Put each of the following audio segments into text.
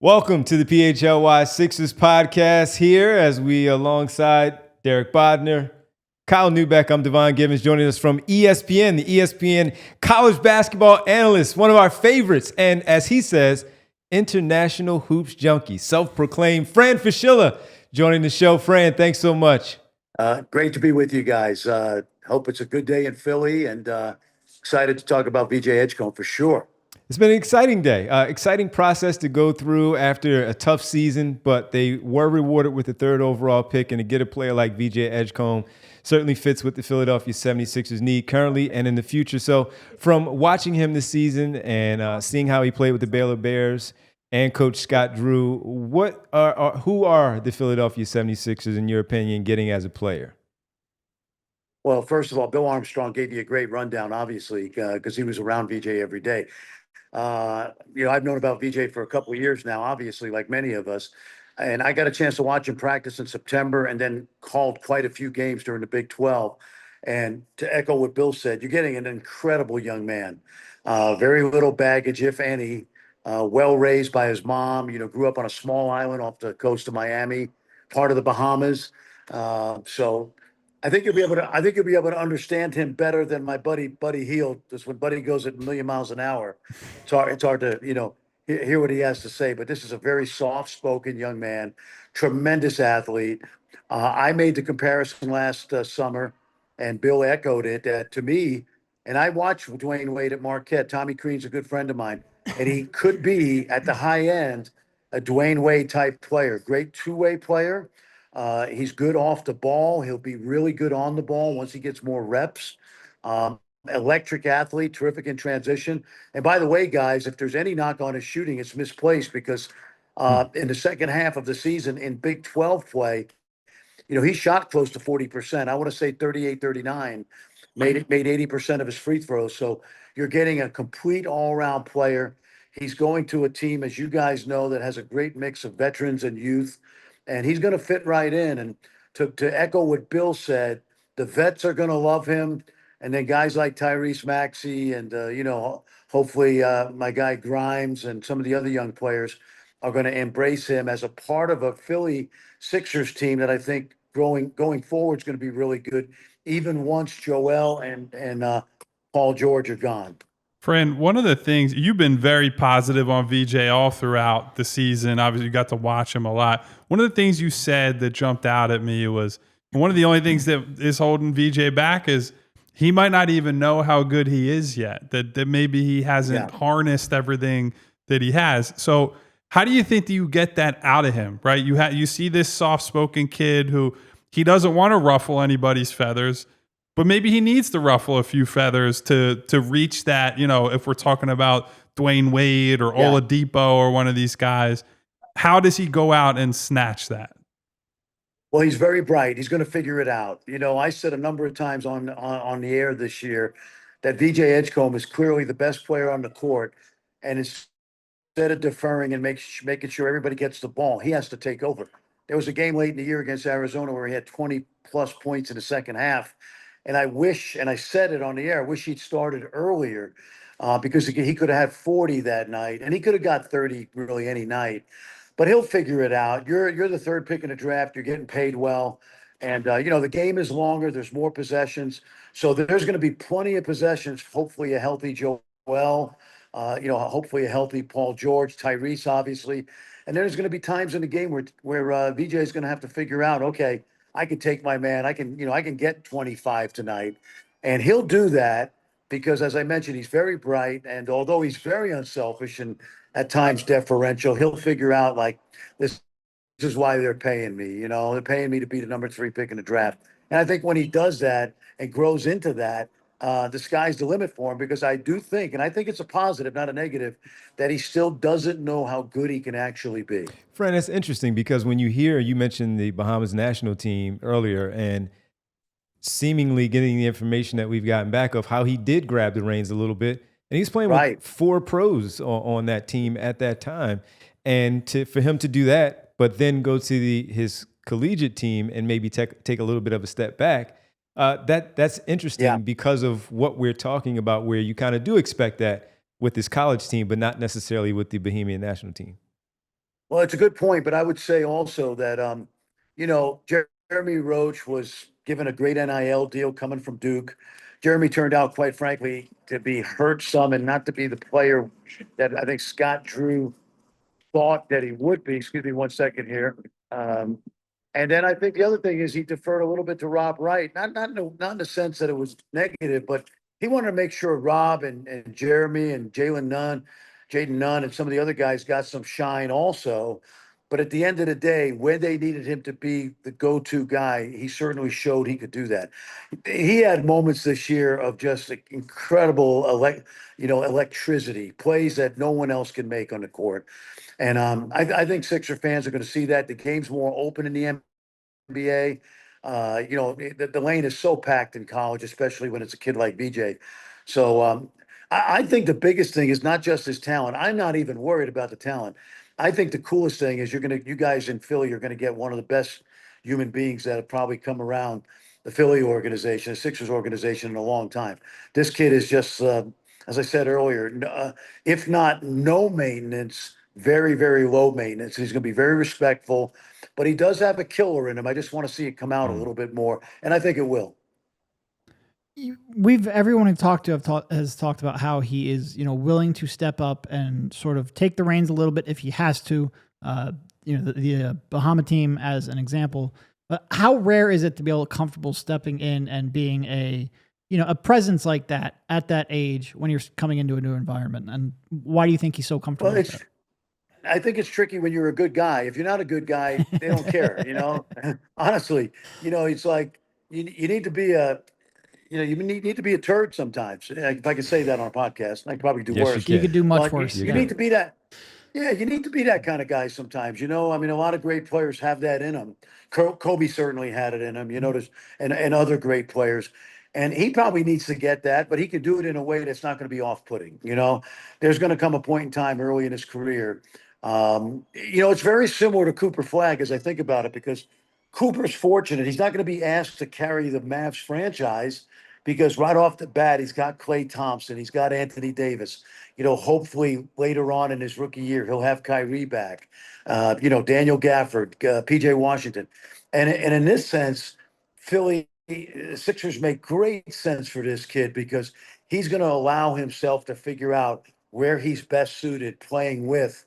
Welcome to the PHLY Sixers Podcast here as we alongside Derek Bodner, Kyle Newbeck. I'm Devon Givens joining us from ESPN, the ESPN College Basketball Analyst, one of our favorites. And as he says, international hoops junkie, self-proclaimed Fran Fraschilla joining the show. Fran, thanks so much. Great to be with you guys. Hope it's a good day in Philly and excited to talk about VJ Edgecombe for sure. It's been an exciting day, exciting process to go through after a tough season, but they were rewarded with the third overall pick, and to get a player like VJ Edgecombe certainly fits what the Philadelphia 76ers need currently and in the future. So from watching him this season and seeing how he played with the Baylor Bears and Coach Scott Drew, who are the Philadelphia 76ers, in your opinion, getting as a player? Well, first of all, Bill Armstrong gave you a great rundown, obviously, because he was around VJ every day. I've known about VJ for a couple of years now, obviously, like many of us. And I got a chance to watch him practice in September and then called quite a few games during the Big 12. And to echo what Bill said, you're getting an incredible young man. Very little baggage, if any. Well raised by his mom, grew up on a small island off the coast of Miami, part of the Bahamas. So I think you'll be able to understand him better than my Buddy Hield. Just when Buddy goes at a million miles an hour, it's hard to hear what he has to say. But this is a very soft-spoken young man, tremendous athlete. I made the comparison last summer, and Bill echoed it to me. And I watched Dwayne Wade at Marquette. Tommy Crean's a good friend of mine, and he could be at the high end a Dwayne Wade type player, great two-way player. He's good off the ball. He'll be really good on the ball once he gets more reps. Electric athlete, terrific in transition. And by the way, guys, if there's any knock on his shooting, it's misplaced because in the second half of the season in Big 12 play, he shot close to 40%. I want to say 38, 39, made 80% of his free throws. So you're getting a complete all-around player. He's going to a team, as you guys know, that has a great mix of veterans and youth. And he's going to fit right in. And to echo what Bill said, the vets are going to love him. And then guys like Tyrese Maxey and, hopefully my guy Grimes and some of the other young players are going to embrace him as a part of a Philly Sixers team that I think going forward is going to be really good, even once Joel and Paul George are gone. Fran, one of the things, you've been very positive on VJ all throughout the season. Obviously, you got to watch him a lot. One of the things you said that jumped out at me was one of the only things that is holding VJ back is he might not even know how good he is yet, that maybe he hasn't harnessed everything that he has. So how do you think that you get that out of him, right? You see this soft-spoken kid who he doesn't want to ruffle anybody's feathers, but maybe he needs to ruffle a few feathers to reach that, if we're talking about Dwayne Wade or Oladipo or one of these guys, how does he go out and snatch that? Well, he's very bright. He's going to figure it out. I said a number of times on the air this year that VJ Edgecombe is clearly the best player on the court. And instead of deferring and making sure everybody gets the ball, he has to take over. There was a game late in the year against Arizona where he had 20-plus points in the second half. And I wish, and I said it on the air, I wish he'd started earlier because he could have had 40 that night, and he could have got 30 really any night. But he'll figure it out. You're the third pick in the draft. You're getting paid well. And, the game is longer. There's more possessions. So there's going to be plenty of possessions, hopefully a healthy Joel, hopefully a healthy Paul George, Tyrese, obviously. And there's going to be times in the game where VJ is going to have to figure out, okay, I can take my man. I can get 25 tonight. And he'll do that because, as I mentioned, he's very bright. And although he's very unselfish and at times deferential, he'll figure out, like, this is why they're paying me. They're paying me to be the number 3 pick in the draft. And I think when he does that and grows into that, the sky's the limit for him, because I do think, and I think it's a positive, not a negative, that he still doesn't know how good he can actually be. Fran, that's interesting because when you mentioned the Bahamas national team earlier and seemingly getting the information that we've gotten back of how he did grab the reins a little bit. And he's playing with 4 pros on that team at that time. And for him to do that, but then go to his collegiate team and maybe take a little bit of a step back, that's interesting because of what we're talking about, where you kind of do expect that with this college team, but not necessarily with the Bohemian national team. Well, it's a good point, but I would say also that, Jeremy Roach was given a great NIL deal coming from Duke. Jeremy turned out, quite frankly, to be hurt some and not to be the player that I think Scott Drew thought that he would be. Excuse me one second here. Um, and then I think the other thing is he deferred a little bit to Rob Wright, not in the sense that it was negative, but he wanted to make sure Rob and Jeremy and Jaden Nunn, and some of the other guys got some shine also. But at the end of the day, where they needed him to be the go-to guy, he certainly showed he could do that. He had moments this year of just incredible, electricity, plays that no one else can make on the court. And I think Sixer fans are going to see that. The game's more open in the NBA. The lane is so packed in college, especially when it's a kid like VJ. So I think the biggest thing is not just his talent. I'm not even worried about the talent. I think the coolest thing is you guys in Philly are going to get one of the best human beings that have probably come around the Philly organization, the Sixers organization in a long time. This kid is just, as I said earlier, if not no maintenance, very, very low maintenance. He's going to be very respectful, but he does have a killer in him. I just want to see it come out a little bit more, and I think it will. Everyone we've talked to has talked about how he is, willing to step up and sort of take the reins a little bit if he has to. The Bahama team as an example. But how rare is it to be able to comfortable stepping in and being a presence like that at that age when you're coming into a new environment? And why do you think he's so comfortable with that? I think it's tricky when you're a good guy. If you're not a good guy, they don't care, Honestly, it's like you need to be you need to be a turd sometimes. If I could say that on a podcast, I probably do worse. You could do much worse. You need to be that. Yeah, you need to be that kind of guy sometimes. A lot of great players have that in them. Kobe certainly had it in him. And other great players. And he probably needs to get that, but he can do it in a way that's not going to be off-putting. There's going to come a point in time early in his career. It's very similar to Cooper Flagg as I think about it, because Cooper's fortunate. He's not going to be asked to carry the Mavs franchise because right off the bat, he's got Klay Thompson. He's got Anthony Davis. Hopefully later on in his rookie year, he'll have Kyrie back. Daniel Gafford, PJ Washington. And in this sense, Philly Sixers make great sense for this kid because he's going to allow himself to figure out where he's best suited playing with,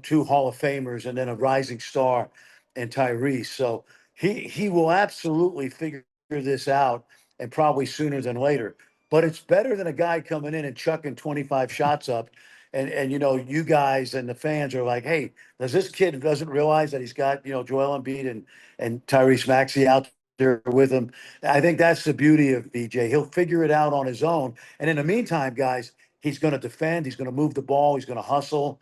two Hall of Famers and then a rising star and Tyrese. So he will absolutely figure this out, and probably sooner than later. But it's better than a guy coming in and chucking 25 shots up. And you guys and the fans are like, hey, does this kid doesn't realize that he's got, Joel Embiid and Tyrese Maxey out there with him? I think that's the beauty of VJ. He'll figure it out on his own. And in the meantime, guys, he's going to defend. He's going to move the ball. He's going to hustle.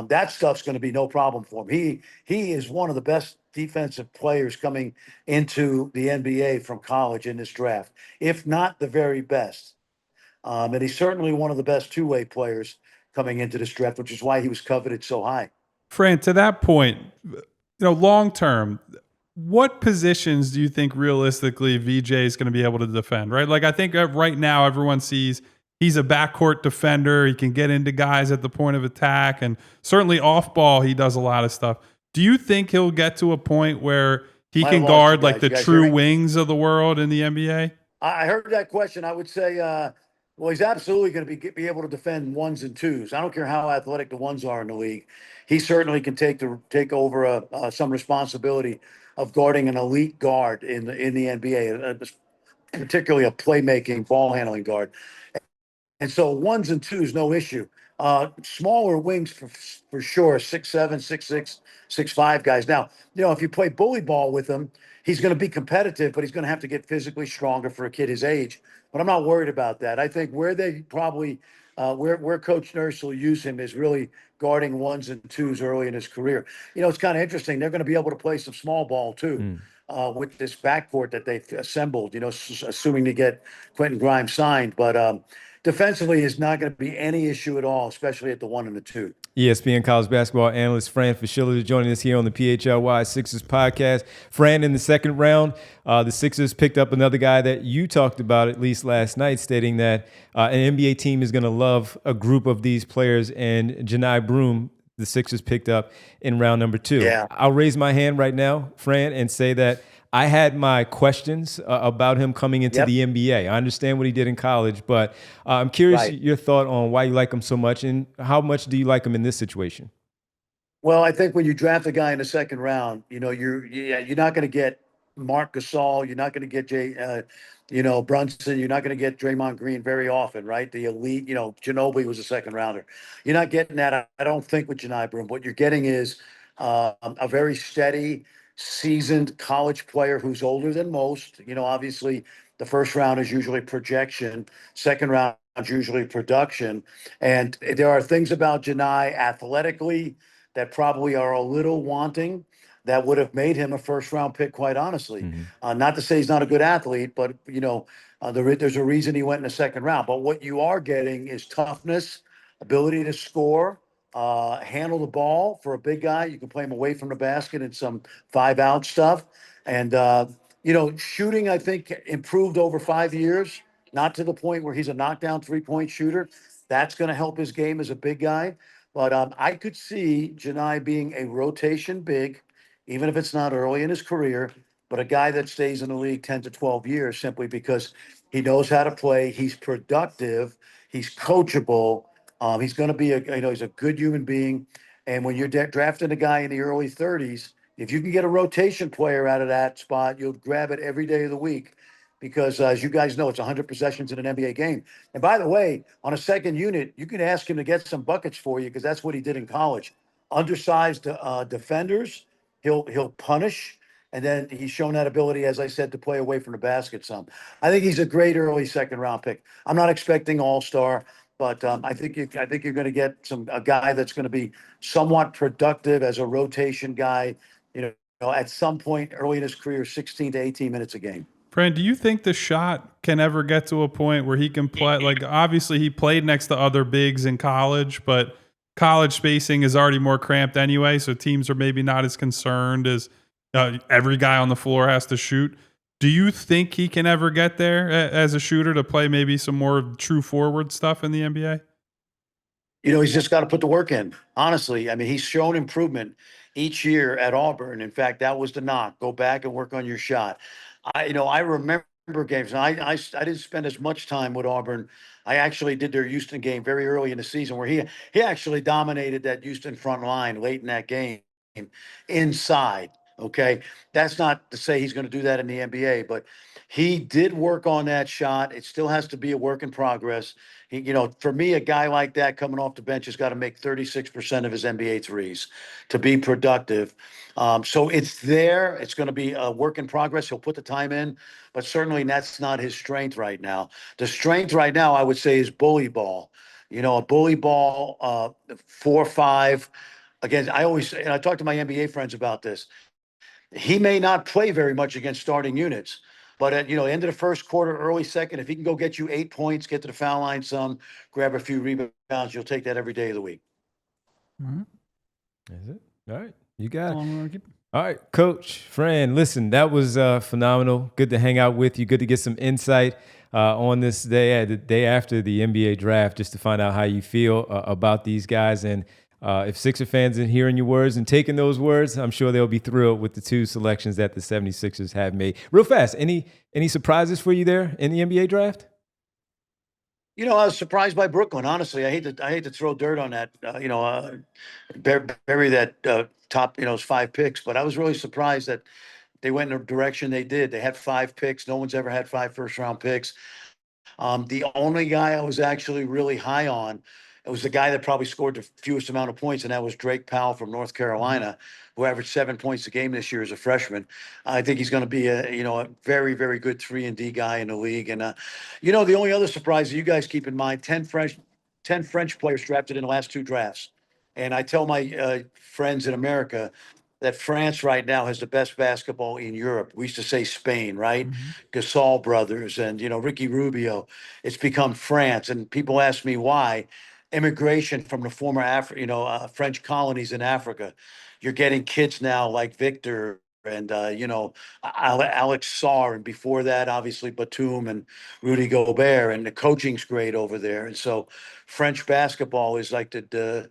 That stuff's going to be no problem for him. He is one of the best defensive players coming into the NBA from college in this draft, if not the very best. And he's certainly one of the best two-way players coming into this draft, which is why he was coveted so high. Fran, to that point, long term, what positions do you think realistically VJ is going to be able to defend, right? Like I think right now everyone sees he's a backcourt defender. He can get into guys at the point of attack, and certainly off ball, he does a lot of stuff. Do you think he'll get to a point where he can guard like the true wings of the world in the NBA? I heard that question. I would say, well, he's absolutely going to be able to defend ones and twos. I don't care how athletic the ones are in the league. He certainly can take over some responsibility of guarding an elite guard in the NBA, particularly a playmaking, ball handling guard. And so ones and twos, no issue. Smaller wings for sure, 6'7", 6'6", 6'5" guys. Now, if you play bully ball with him, he's going to be competitive, but he's going to have to get physically stronger for a kid his age. But I'm not worried about that. I think where they probably where Coach Nurse will use him is really guarding ones and twos early in his career. It's kind of interesting. They're going to be able to play some small ball too. With this backcourt that they've assembled, assuming to get Quentin Grimes signed. But defensively is not going to be any issue at all, especially at the 1 and the 2. ESPN College Basketball Analyst Fran Fraschilla joining us here on the PHLY Sixers Podcast. Fran, in the second round, the Sixers picked up another guy that you talked about at least last night, stating that an NBA team is going to love a group of these players, and Janai Broom the Sixers picked up in round number 2. Yeah. I'll raise my hand right now, Fran, and say that I had my questions about him coming into the NBA. I understand what he did in college, but I'm curious your thought on why you like him so much and how much do you like him in this situation? Well, I think when you draft a guy in the second round, you're not going to get Mark Gasol. You're not going to get Brunson. You're not going to get Draymond Green very often, right? The elite, Ginobili was a second rounder. You're not getting that. I don't think with Janai Broom. What you're getting is a very steady, seasoned college player who's older than most. Obviously, the first round is usually projection. Second round is usually production. And there are things about Janai athletically that probably are a little wanting that would have made him a first round pick, quite honestly. Not to say he's not a good athlete, but there's a reason he went in the second round. But what you are getting is toughness, ability to score, handle the ball for a big guy. You can play him away from the basket and some 5-out stuff. And shooting, I think, improved over 5 years, not to the point where he's a knockdown 3-point shooter. That's going to help his game as a big guy. But I could see Janai being a rotation big, even if it's not early in his career, but a guy that stays in the league 10 to 12 years simply because he knows how to play. He's productive. He's coachable. He's going to be he's a good human being. And when you're drafting a guy in the early 30s, if you can get a rotation player out of that spot, you'll grab it every day of the week. Because as you guys know, it's 100 possessions in an NBA game. And by the way, on a second unit, you can ask him to get some buckets for you because that's what he did in college. Undersized defenders, he'll punish. And then he's shown that ability, as I said, to play away from the basket some. I think he's a great early second round pick. I'm not expecting all-star, but I think you're going to get a guy that's going to be somewhat productive as a rotation guy, at some point early in his career, 16 to 18 minutes a game. Fran, do you think the shot can ever get to a point where he can play? Like, obviously, he played next to other bigs in college, but college spacing is already more cramped anyway, so teams are maybe not as concerned as every guy on the floor has to shoot. Do you think he can ever get there as a shooter to play maybe some more true forward stuff in the NBA? He's just got to put the work in. Honestly, I mean, he's shown improvement each year at Auburn. In fact, that was the knock. Go back and work on your shot. I remember games. And I didn't spend as much time with Auburn. I actually did their Houston game very early in the season where he actually dominated that Houston front line late in that game inside. Okay, that's not to say he's going to do that in the NBA, but he did work on that shot. It still has to be a work in progress. For me, a guy like that coming off the bench has got to make 36% of his NBA threes to be productive. So it's there. It's going to be a work in progress. He'll put the time in, but certainly that's not his strength right now. The strength right now, I would say, is bully ball. A bully ball, 4-5. Again, I talk to my NBA friends about this. He may not play very much against starting units, but at end of the first quarter, early second, if he can go get you 8 points, get to the foul line some, grab a few rebounds, you'll take that every day of the week. Is it? All right. You got it. All right, Coach Fran, listen, that was phenomenal. Good to hang out with you. Good to get some insight on this day, the day after the NBA draft, just to find out how you feel about these guys. And if Sixer fans are hearing your words and taking those words, I'm sure they'll be thrilled with the 2 selections that the 76ers have made. Real fast, any surprises for you there in the NBA draft? I was surprised by Brooklyn. Honestly, I hate to throw dirt on that. Bury that top, 5 picks. But I was really surprised that they went in the direction they did. They had 5 picks. No one's ever had 5 first-round picks. The only guy I was actually really high on, it was the guy that probably scored the fewest amount of points, and that was Drake Powell from North Carolina, who averaged 7 points a game this year as a freshman. I think he's going to be a very, very good 3-and-D guy in the league. And the only other surprise that you guys keep in mind: 10 French players drafted in the last 2 drafts. And I tell my friends in America that France right now has the best basketball in Europe. We used to say Spain, right? Gasol brothers and Ricky Rubio. It's become France, and people ask me why. Immigration from the former French colonies in Africa. You're getting kids now like Victor and Alex Sarr, and before that, obviously Batum and Rudy Gobert, and the coaching's great over there. And so French basketball is like the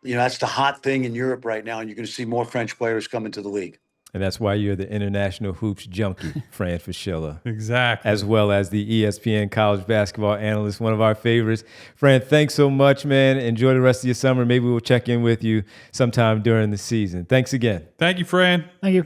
that's the hot thing in Europe right now, and you're going to see more French players come into the league. And that's why you're the international hoops junkie, Fran Fraschilla. Exactly. As well as the ESPN College Basketball Analyst, one of our favorites. Fran, thanks so much, man. Enjoy the rest of your summer. Maybe we'll check in with you sometime during the season. Thanks again. Thank you, Fran. Thank you.